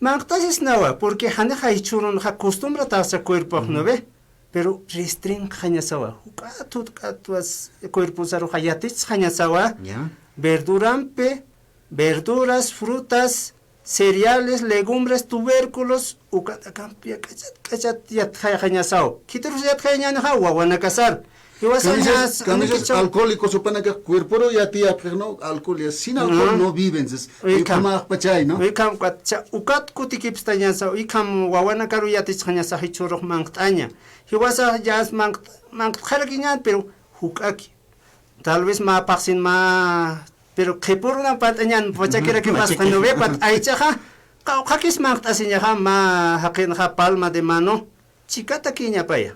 Magtas es nada, porque Haneja y Churun acostumbra a su cuerpo, ¿no ve? Pero restring Hanyasawa. Jucatuas cuerpos arojayatis Hanyasawa. Ya. Verduras, frutas, cereales, legumbres, tubérculos, ukatakampia, kachat yatjayasao. Kitrus yatjayana hawa, wanakasar. Camisas alcohólicos, supone que cuerpo ya tía, no, alcohol, sin alcohol no viven. ¿No? Ukat kutikipstañasa, ikam wawanakaru yatishanyasa hichurok mangtaña. Hiwasa yas mangtjarakiñan, pero hukaki. Tal vez ma paxin ma pero que por una parte ñan pochakira que más cuando ve pat aichaja kakis mangtasinya ma hakin ha palma de mano chikata kiña paya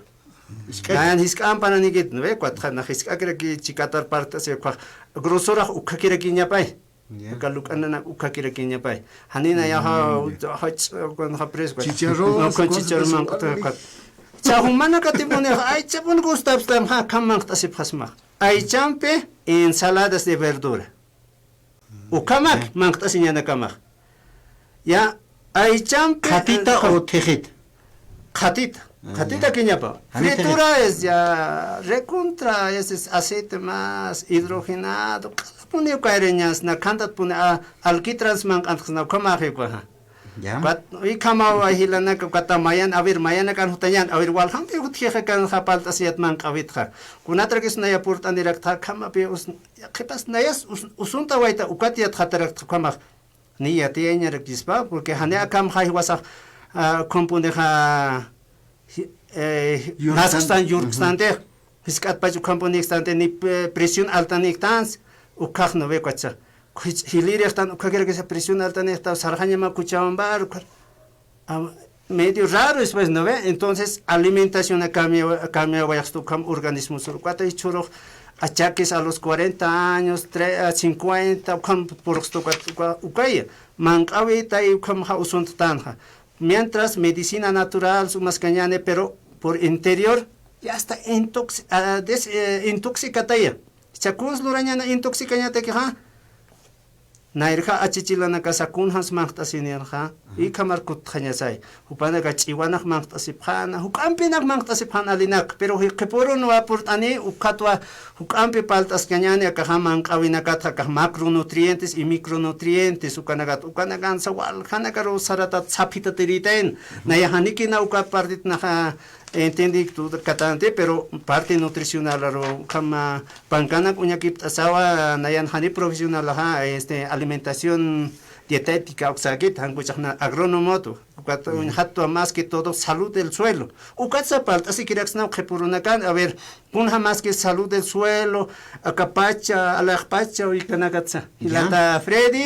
kan hiskam para nigit no ve kwat khana hiskakira ki chikatar parte se kwa grosora ukakira kiña pay kalukana ukakira kiña pay hanina ya ha kon ha pres kwa chicharro con chicharro mangta kwat chahumana katipone aichapon gustabstam ha kamangtasi phasma Aichampe ensaladas de verdura. Ukamak, mangtasinya na kamak. Ya, aichampe. ¿Catita o tejit? Catita. Catita que pa. Fritura es ya recontra, es aceite más hidrogenado. Pone caireñas, na cantat pone alquitrans mang antes na kamak kwa. Ya. Y kama wahilana kata mayan a ver mañana kan hutayan a ver wal ham pe utjeja kan hapalta siat man kavitja kunatra que snaya porta directa kama pe us kepas nayas usunta waita ukatiat khatarak kama ni ya tienya rekispa porque hania kam khai wasa compone ha nastan yurkstante hiskat pa compone extante ni presión alta ni tans ukakh no ve kwacha Hiliri están cualquiera que se presiona alta esta sarjaña macuchaban bar medio raro después no ve entonces alimentación cambia vayas tu organismo sur cuatro y churro achaques a los 40 años 50 por esto ukaya mancavita y como usun tanja mientras medicina natural su mascañane pero por interior ya está intoxicada ya chacus lurañana intoxicada que ha Nairha achichilana kasakun hans mangtasinirha y kamarkut khanyasai upana gachiwanak mangtasipkhana hukampinak mangtasipkhana alinak pero hikeporo no aportani ukatwa hukampi paltas kanyane akahaman kawinakata kah macronutrientes y micronutrientes ukanagan sawal khanakaro sarata chapita tiriten nayahaniki na ukapartit na entendí tu katante pero parte nutricional ro kama pankana uñakip asawa nayan hani profesional ha alimentación dietética oxagit hanguchna agrónomo tu ukato hatto más que todo salud del suelo ukatsa palta si kiraxna kepurunakan a ver punha más que salud del suelo akapacha alakpacha y kanagatsa hilata Freddy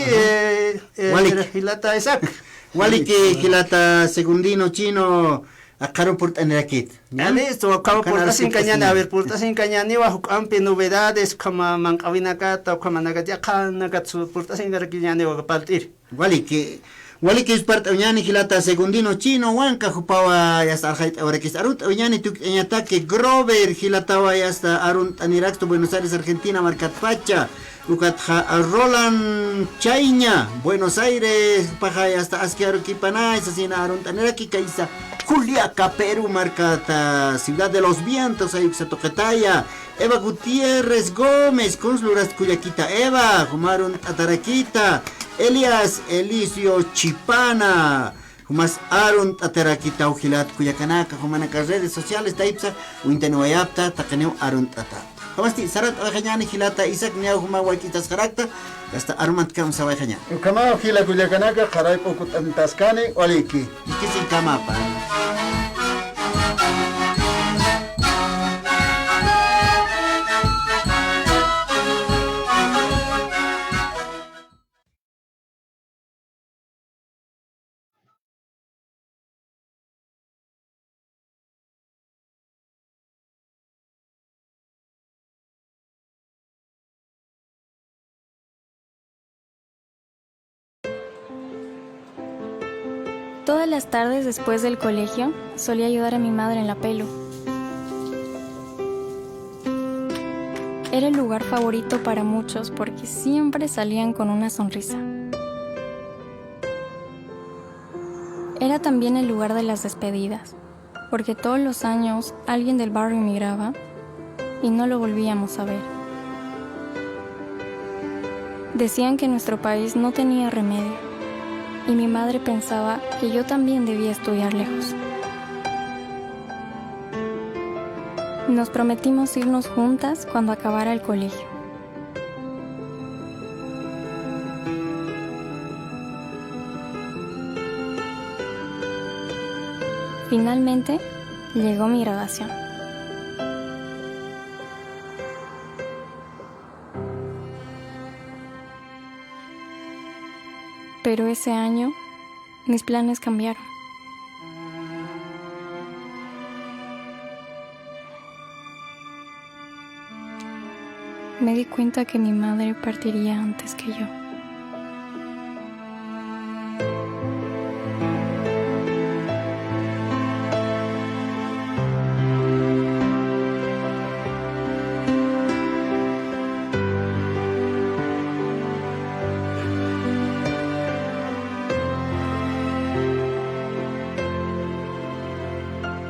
hilata Isaac Waliki Gilata segundino chino Acaro por tener aquí. Listo, acabo por sin cañana, a ver, por sin cañana, iba a novedades como mancavinacata, como nagatia, por sin cañana, o partir. Wali que es parte uñani Gilata segundino chino huanca jupawa ya está ahora que arut uñani tu en ataque Grover Gilatawa ya está arun aniraxto Buenos Aires Argentina marcat pacha Lucatja Roland Chaiña Buenos Aires paja ya está asquiaro kipana esa sin arun aniraki kaisa Juliaca Perú marcata Ciudad de los Vientos ahí se toquetaya Eva Gutiérrez Gómez Consluras Cuyaquita Eva Jumaron Ataraquita Elias Elicio Chipana. Humas arun taterakita ujilat kuyakanaka humanaka redes sociales taipsa uintani wayapta takaneu arun tata. Hamasti sarat awajanyani hilata isak niya huma waikitas karakta hasta armant kam sa wajanya. Kama hila kuyakanaka karay pokut antaskani waliki. Ikisin kama pa. Todas las tardes después del colegio solía ayudar a mi madre en la pelo. Era el lugar favorito para muchos porque siempre salían con una sonrisa. Era también el lugar de las despedidas, porque todos los años alguien del barrio emigraba y no lo volvíamos a ver. Decían que nuestro país no tenía remedio. Y mi madre pensaba que yo también debía estudiar lejos. Nos prometimos irnos juntas cuando acabara el colegio. Finalmente, llegó mi graduación. Pero ese año, mis planes cambiaron. Me di cuenta que mi madre partiría antes que yo.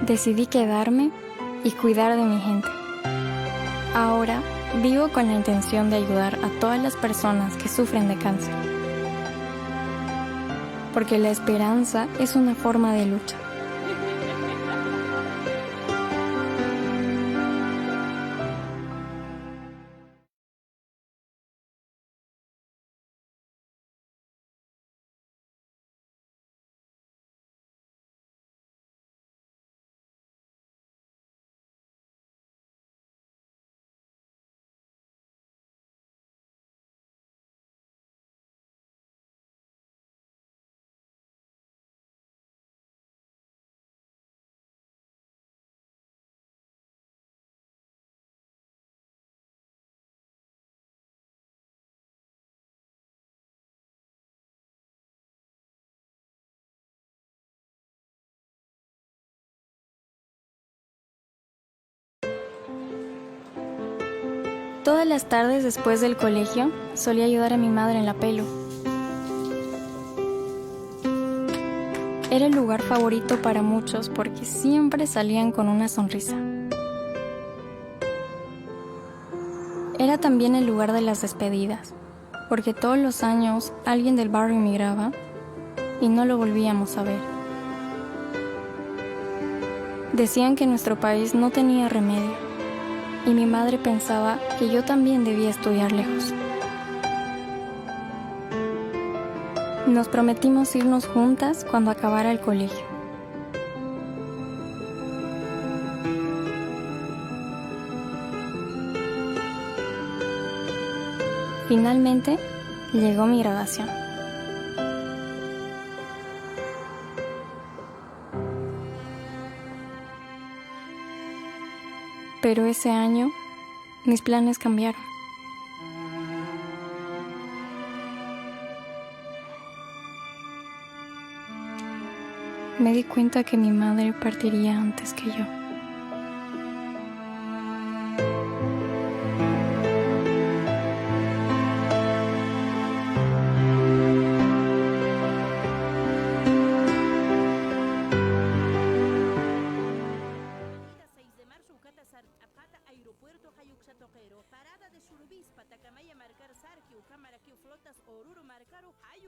Decidí quedarme y cuidar de mi gente. Ahora vivo con la intención de ayudar a todas las personas que sufren de cáncer. Porque la esperanza es una forma de lucha. Todas las tardes después del colegio solía ayudar a mi madre en la pelo. Era el lugar favorito para muchos porque siempre salían con una sonrisa. Era también el lugar de las despedidas, porque todos los años alguien del barrio emigraba y no lo volvíamos a ver. Decían que nuestro país no tenía remedio. Y mi madre pensaba que yo también debía estudiar lejos. Nos prometimos irnos juntas cuando acabara el colegio. Finalmente, llegó mi graduación. Pero ese año, mis planes cambiaron. Me di cuenta que mi madre partiría antes que yo. Aeropuerto Hayuxatoquero, parada de Surubis, Patacamaya, marcar Sarkiu, cámara que flotas oruro marcaro hayu